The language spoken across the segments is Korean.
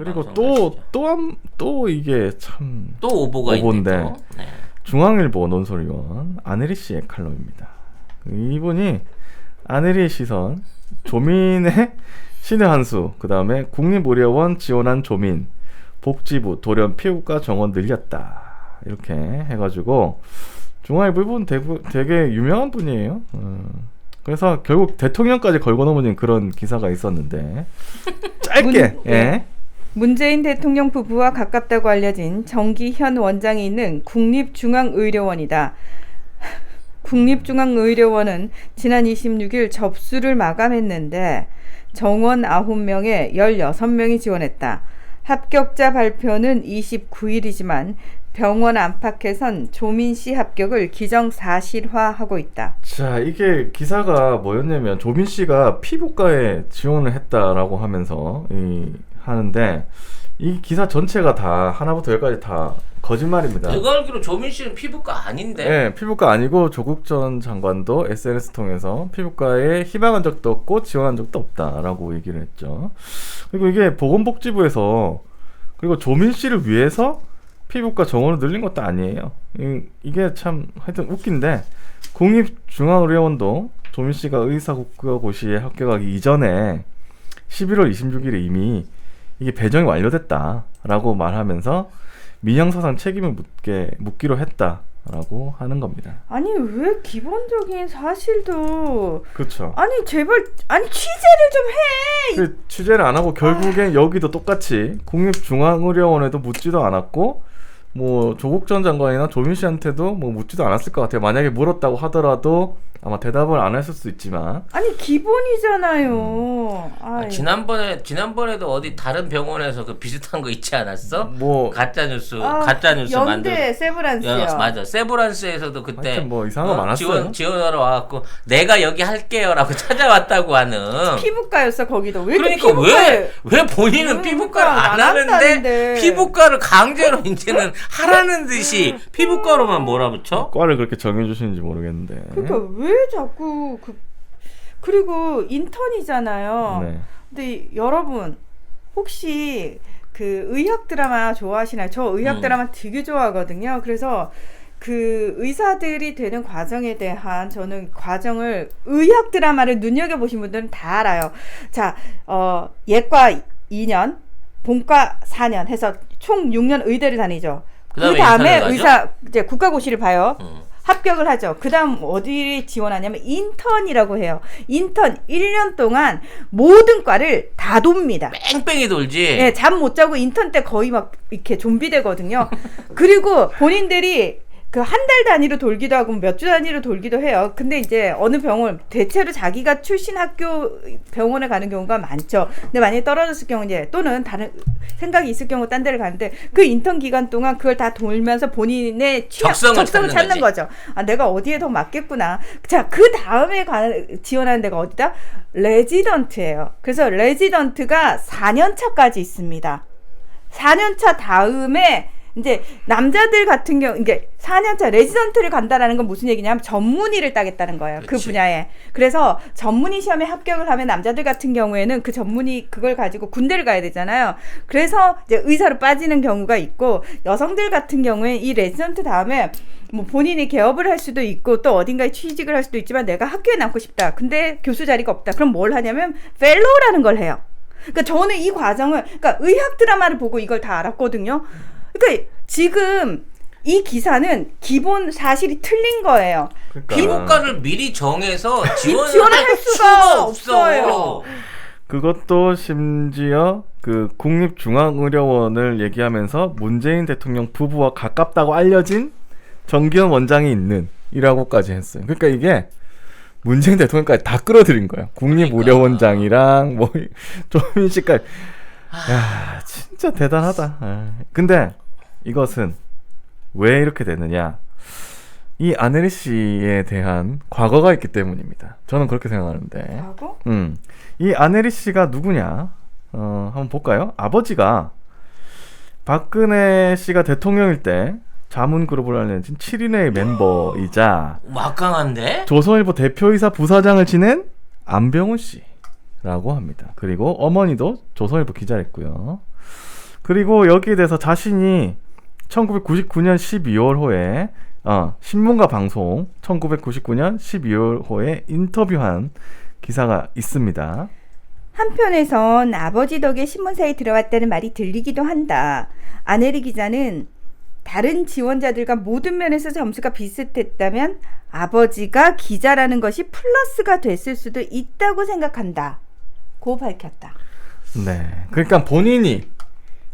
그리고 또 이게 참 또 오보가 오보인데 있네. 네. 중앙일보 논설위원 안혜리 씨의 칼럼입니다. 이분이 안혜리의 시선, 조민의 신의 한수, 그 다음에 국립의료원 지원한 조민, 복지부 돌연 피부과 정원 늘렸다 이렇게 해가지고 중앙일보 이분 되게 유명한 분이에요. 그래서 결국 대통령까지 걸고 넘어진 그런 기사가 있었는데 짧게 문재인 대통령 부부와 가깝다고 알려진 정기현 원장이 있는 국립중앙의료원이다. 국립중앙의료원은 지난 26일 접수를 마감했는데 정원 9명에 16명이 지원했다. 합격자 발표는 29일이지만 병원 안팎에선 조민 씨 합격을 기정사실화하고 있다. 자, 이게 기사가 뭐였냐면 조민 씨가 피부과에 지원을 했다라고 하면서 하는데 이 기사 전체가 다 하나부터 열까지 다 거짓말입니다. 제가 알기로 조민 씨는 피부과 아닌데. 네, 피부과 아니고 조국 전 장관도 SNS 통해서 피부과에 희망한 적도 없고 지원한 적도 없다라고 얘기를 했죠. 그리고 이게 보건복지부에서 그리고 조민 씨를 위해서 피부과 정원을 늘린 것도 아니에요. 이게 참 하여튼 웃긴데 국립중앙의료원도 조민 씨가 의사국가고시에 합격하기 이전에 11월 26일에 이미 이게 배정이 완료됐다라고 말하면서 민형사상 책임을 묻기로 했다라고 하는 겁니다. 아니 왜 기본적인 사실도 그렇죠. 아니 제발 취재를 좀 해. 그 취재를 안 하고 결국엔 여기도 똑같이 국립중앙의료원에도 묻지도 않았고 뭐 조국 전 장관이나 조민 씨한테도 뭐 묻지도 않았을 것 같아요. 만약에 물었다고 하더라도 아마 대답을 안 했을 수 있지만 아니 기본이잖아요. 지난번에도 어디 다른 병원에서 그 비슷한 거 있지 않았어? 뭐 가짜 뉴스 연대 만들. 세브란스요. 맞아. 세브란스에서도 그때 뭐 이상한 거 많았어요. 지원하러 와갖고 내가 여기 할게요라고 찾아왔다고 하는. 피부과였어 거기도. 왜 그러니까 왜 본인은 피부과를 안 하는데 피부과를 강제로 이제는 하라는 듯이 피부과로만 몰아붙여? 과를 그렇게 정해주시는지 모르겠는데. 그러니까 왜 자꾸 그리고 인턴이잖아요. 네. 근데 여러분 혹시 그 의학 드라마 좋아하시나요? 저 의학 드라마 되게 좋아하거든요. 그래서 그 의사들이 되는 과정에 대한 저는 과정을 의학 드라마를 눈여겨보신 분들은 다 알아요. 자, 예과 2년, 본과 4년 해서 총 6년 의대를 다니죠. 그 다음에 이제 국가고시를 봐요. 합격을 하죠. 그 다음 어디에 지원하냐면 인턴이라고 해요. 인턴 1년 동안 모든 과를 다 돕니다. 뺑뺑이 돌지. 네, 잠 못 자고 인턴 때 거의 막 이렇게 좀비 되거든요. 그리고 본인들이 그 한 달 단위로 돌기도 하고 몇 주 단위로 돌기도 해요. 근데 이제 어느 병원 대체로 자기가 출신 학교 병원에 가는 경우가 많죠. 근데 만약에 떨어졌을 경우 이제 또는 다른 생각이 있을 경우 딴 데를 가는데 그 인턴 기간 동안 그걸 다 돌면서 본인의 적성을 찾는 거죠. 아, 내가 어디에 더 맞겠구나. 자, 그 다음에 지원하는 데가 어디다? 레지던트예요. 그래서 레지던트가 4년차까지 있습니다. 4년차 다음에 이제 남자들 같은 경우 이게 4년차 레지던트를 간다라는 건 무슨 얘기냐면 전문의를 따겠다는 거예요. 그치. 그 분야에. 그래서 전문의 시험에 합격을 하면 남자들 같은 경우에는 그 전문의 그걸 가지고 군대를 가야 되잖아요. 그래서 이제 의사로 빠지는 경우가 있고 여성들 같은 경우에 이 레지던트 다음에 뭐 본인이 개업을 할 수도 있고 또 어딘가에 취직을 할 수도 있지만 내가 학교에 남고 싶다. 근데 교수 자리가 없다. 그럼 뭘 하냐면 펠로우라는 걸 해요. 그러니까 저는 이 과정을 그러니까 의학 드라마를 보고 이걸 다 알았거든요. 그러니까 지금 이 기사는 기본 사실이 틀린 거예요. 그러니까. 피부과를 미리 정해서 지원을 할 수가 없어요. 그것도 심지어 그 국립중앙의료원을 얘기하면서 문재인 대통령 부부와 가깝다고 알려진 정기현 원장이 있는 이라고까지 했어요. 그러니까 이게 문재인 대통령까지 다 끌어들인 거예요. 국립의료원장이랑 뭐 조민 씨까지. 야, 진짜 대단하다. 근데 이것은 왜 이렇게 되느냐? 이 안혜리 씨에 대한 과거가 있기 때문입니다. 저는 그렇게 생각하는데. 과거? 이 안혜리 씨가 누구냐? 한번 볼까요? 아버지가 박근혜 씨가 대통령일 때 자문그룹을 알려진 7인의 멤버이자 막강한데? 조선일보 대표이사 부사장을 지낸 안병훈 씨라고 합니다. 그리고 어머니도 조선일보 기자랬고요. 그리고 여기에 대해서 자신이 1999년 12월호에 신문과 방송 1999년 12월호에 인터뷰한 기사가 있습니다. 한편에선 아버지 덕에 신문사에 들어왔다는 말이 들리기도 한다. 아네리 기자는 다른 지원자들과 모든 면에서 점수가 비슷했다면 아버지가 기자라는 것이 플러스가 됐을 수도 있다고 생각한다. 고 밝혔다. 네, 그러니까 본인이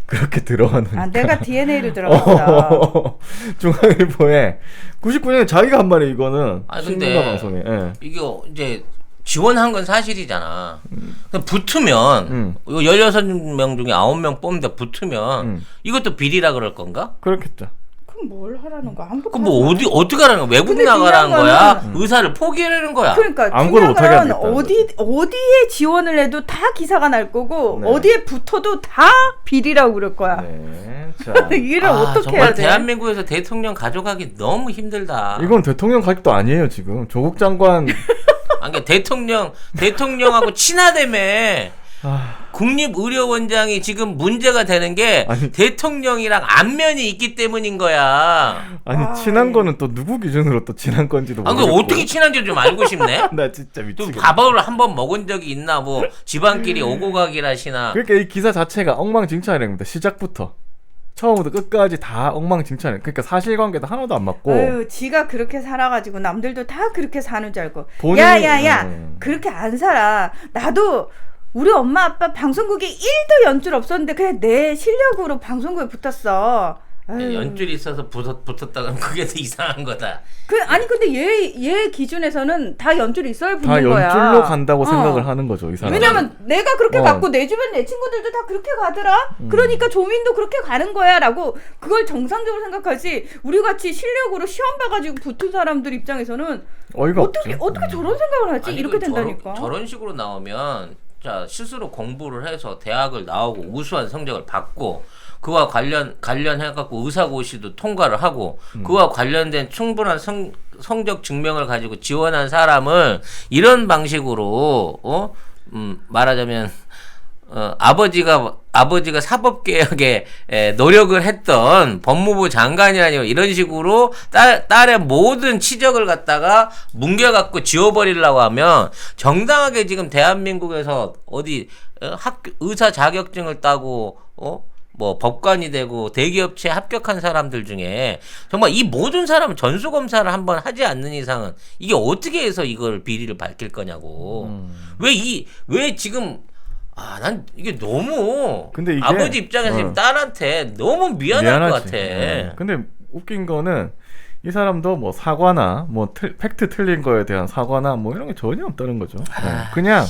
그렇게 들어가는. 내가 DNA로 들어갔어. 중앙일보에 99년에 자기가 한 말이 이거는 아니, 신문과 근데 방송에. 예. 이게 이제 지원한 건 사실이잖아. 붙으면 16명 중에 9명 뽑는데 붙으면 이것도 비리라 그럴 건가? 그렇겠죠. 그럼 뭘 하라는 거야? 아무것도 그럼 뭐 어떻게 하라는 거야? 외국 근데 나가라는 중요한 거야? 거는- 의사를 포기하라는 거야? 그러니까 아무것도 못하게 중요한 건 하겠다는 어디에 지원을 해도 다 기사가 날 거고 네. 어디에 붙어도 다 비리라고 그럴 거야. 네. 자, 이를 어떻게 정말 해야 돼? 대한민국에서 대통령 가져가기 너무 힘들다. 이건 대통령 가격도 아니에요 지금. 조국 장관. 아니, 대통령하고 친하다며. 아, 국립의료원장이 지금 문제가 되는 게 아니. 대통령이랑 안면이 있기 때문인 거야. 아니 친한 거는 또 누구 기준으로 또 친한 건지도 아, 그 모르겠고. 어떻게 친한지 좀 알고 싶네. 나 진짜 또 미치겠네. 밥을 한 번 먹은 적이 있나 뭐 집안끼리 오고 가기라시나. 그러니까 이 기사 자체가 엉망진창입니다. 시작부터 처음부터 끝까지 다 엉망진창이에요. 그러니까 사실관계도 하나도 안 맞고. 아유, 지가 그렇게 살아가지고 남들도 다 그렇게 사는 줄 알고. 본인이- 야야야, 그렇게 안 살아. 나도 우리 엄마 아빠 방송국에 1도 연줄 없었는데 그냥 내 실력으로 방송국에 붙었어. 아유. 연줄이 있어서 붙었다 그러면 그게 더 이상한 거다. 아니 근데 얘 기준에서는 다 연줄이 있어야 붙는 다 거야. 연줄로 간다고 생각을 어. 하는 거죠 이 사람. 왜냐면 내가 그렇게 어. 갔고 내 주변 내 친구들도 다 그렇게 가더라. 그러니까 조민도 그렇게 가는 거야라고 그걸 정상적으로 생각하지. 우리 같이 실력으로 시험 봐가지고 붙은 사람들 입장에서는 어이가 어떻게 없죠. 어떻게 저런 생각을 하지? 아니, 이렇게 그 된다니까. 저런 식으로 나오면 자 스스로 공부를 해서 대학을 나오고 우수한 성적을 받고 그와 관련해갖고 의사고시도 통과를 하고 그와 관련된 충분한 성적 증명을 가지고 지원한 사람을 이런 방식으로 말하자면 아버지가 사법개혁에 노력을 했던 법무부 장관이라니 이런 식으로 딸의 모든 치적을 갖다가 뭉개갖고 지워버리려고 하면 정당하게 지금 대한민국에서 어디 의사 자격증을 따고 뭐 법관이 되고 대기업체에 합격한 사람들 중에 정말 이 모든 사람은 전수검사를 한번 하지 않는 이상은 이게 어떻게 해서 이걸 비리를 밝힐 거냐고. 왜 지금 난 이게 너무 근데 이게- 아버지 입장에서 지금 딸한테 너무 미안할 것 같아. 근데 웃긴 거는 이 사람도 뭐 사과나 뭐 팩트 틀린 거에 대한 사과나 뭐 이런 게 전혀 없다는 거죠. 그냥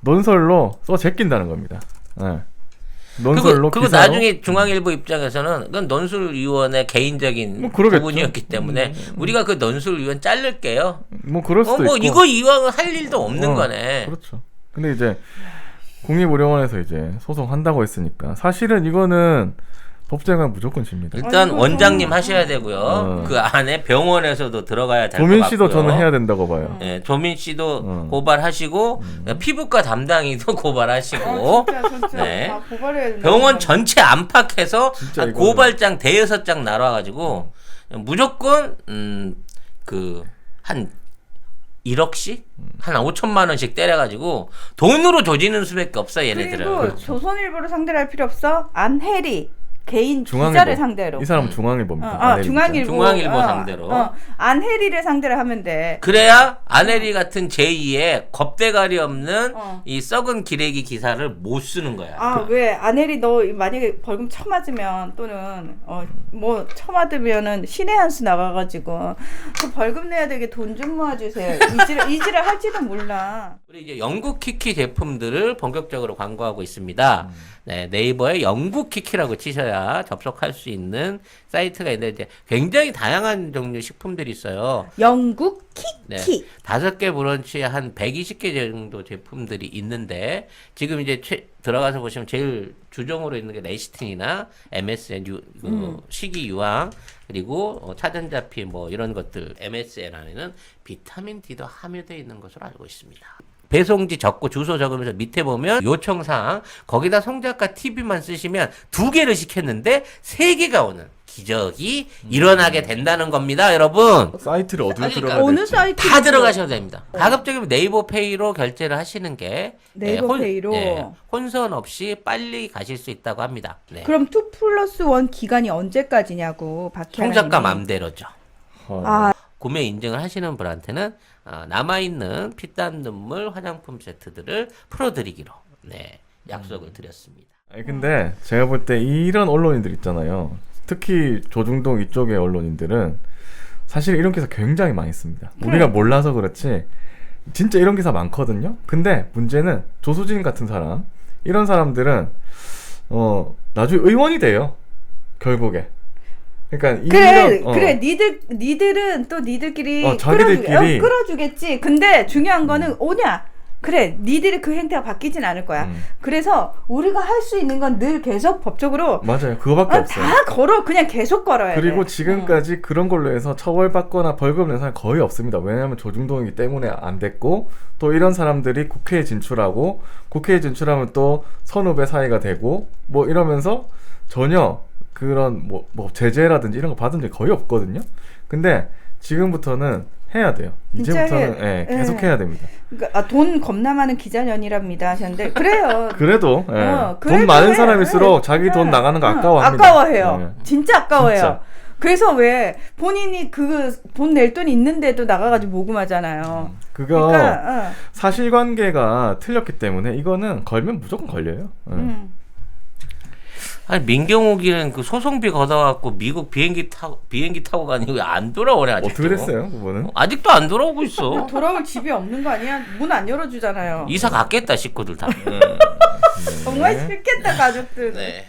논설로 써 제낀다는 겁니다. 네. 논설로 그리고 기사로. 나중에 중앙일보 입장에서는 그건 논술위원의 개인적인 뭐 그러겠죠. 부분이었기 때문에 우리가 그 논술위원 자를게요. 뭐 그럴 수도 뭐 있고. 이거 이왕은 할 일도 없는 거네. 그렇죠. 근데 이제 국립의료원에서 이제 소송한다고 했으니까 사실은 이거는 법정은 무조건 집니다. 일단 아이고, 원장님 하셔야 되고요. 어. 그 안에 병원에서도 들어가야 될 것 같고요. 조민 씨도 저는 해야 된다고 봐요. 예, 조민 씨도 어. 고발하시고 피부과 담당이도 고발하시고 진짜 네. 다 고발해야 된다. 병원 전체 안팎에서 진짜 한 이거는- 고발장 대여섯 장 날아가지고 무조건 그 한 1억씩 한 5천만 원씩 때려가지고 돈으로 조지는 수밖에 없어 얘네들은. 그리고 조선일보를 상대로 할 필요 없어. 안혜리 개인 중앙일보. 기자를 상대로. 이 사람은 중앙일보입니다. 안혜리 중앙일보. 중앙일보 상대로. 안혜리를 상대로 하면 돼. 그래야 안혜리 같은 제2의 겁대가리 없는 어. 이 썩은 기레기 기사를 못 쓰는 거야. 왜 안혜리 너 만약에 벌금 쳐맞으면 또는 뭐 쳐맞으면은 신의 한 수 나가가지고 그 벌금 내야 되게 돈 좀 모아주세요. 이지를 할지도 몰라. 우리 이제 영국 키키 제품들을 본격적으로 광고하고 있습니다. 네, 네이버에 영국 키키라고 치셔야 접속할 수 있는 사이트가 있는데 이제 굉장히 다양한 종류 식품들이 있어요. 영국 네, 키키. 5개 브런치에 한 120개 정도 제품들이 있는데 지금 이제 들어가서 보시면 제일 주종으로 있는 게 레시틴이나 MSN 식이 유황 그리고 차전자피 뭐 이런 것들 MSN 안에는 비타민 D도 함유되어 있는 것으로 알고 있습니다. 배송지 적고 주소 적으면서 밑에 보면 요청사항 거기다 송작가 TV만 쓰시면 2개를 시켰는데 3개가 오는 기적이 일어나게 된다는 겁니다, 여러분. 사이트를 어디로 그러니까 들어가야 어느 될지. 사이트 다 들어가셔도 됩니다. 가급적이면 네이버 페이로 결제를 하시는 게 네이버 페이로 혼선 없이 빨리 가실 수 있다고 합니다. 네. 그럼 2+1 기간이 언제까지냐고 박혜라님이. 송작가 맘대로죠. 아, 구매 인증을 하시는 분한테는 남아있는 피땀 눈물 화장품 세트들을 풀어드리기로 약속을 드렸습니다. 아니, 근데 제가 볼 때 이런 언론인들 있잖아요. 특히 조중동 이쪽의 언론인들은 사실 이런 기사 굉장히 많이 씁니다. 우리가 몰라서 그렇지 진짜 이런 기사 많거든요. 근데 문제는 조수진 같은 사람, 이런 사람들은 나중에 의원이 돼요. 결국에. 그러니까 그래 니들은 또 니들끼리 자기들끼리 끌어주겠지. 근데 중요한 거는 오냐. 그래 니들이 그 행태가 바뀌진 않을 거야. 그래서 우리가 할 수 있는 건 늘 계속 법적으로 맞아요. 그거밖에 없어요. 다 걸어. 그냥 계속 걸어야 돼. 그리고 지금까지 그런 걸로 해서 처벌받거나 벌금 낸 사람 거의 없습니다. 왜냐하면 조중동이기 때문에 안 됐고, 또 이런 사람들이 국회에 진출하고, 국회에 진출하면 또 선후배 사이가 되고 뭐 이러면서 전혀 그런 뭐 제재라든지 이런 거 받은 적이 거의 없거든요. 근데 지금부터는 해야 돼요. 진짜 이제부터는 계속 해야 됩니다. 그러니까 돈 겁나 많은 기자년이랍니다 하셨는데 그래요. 그래도 그래도 돈 많은 해. 사람일수록 자기 돈 나가는 거 아까워합니다. 아까워해요. 진짜 아까워해요. 진짜. 그래서 왜 본인이 그 돈 낼 돈 있는데도 나가가지고 모금하잖아요. 그거 그러니까 사실관계가 틀렸기 때문에 이거는 걸면 무조건 걸려요. 아니 민경욱이는 그 소송비 걷어갖고 미국 비행기 타고 가니 왜 안 돌아오래 아직도? 어떻게 됐어요, 그거는? 아직도 안 돌아오고 있어. 돌아올 집이 없는 거 아니야? 문 안 열어주잖아요. 이사 갔겠다 식구들 다. 정말 싫겠다 가족들. 네.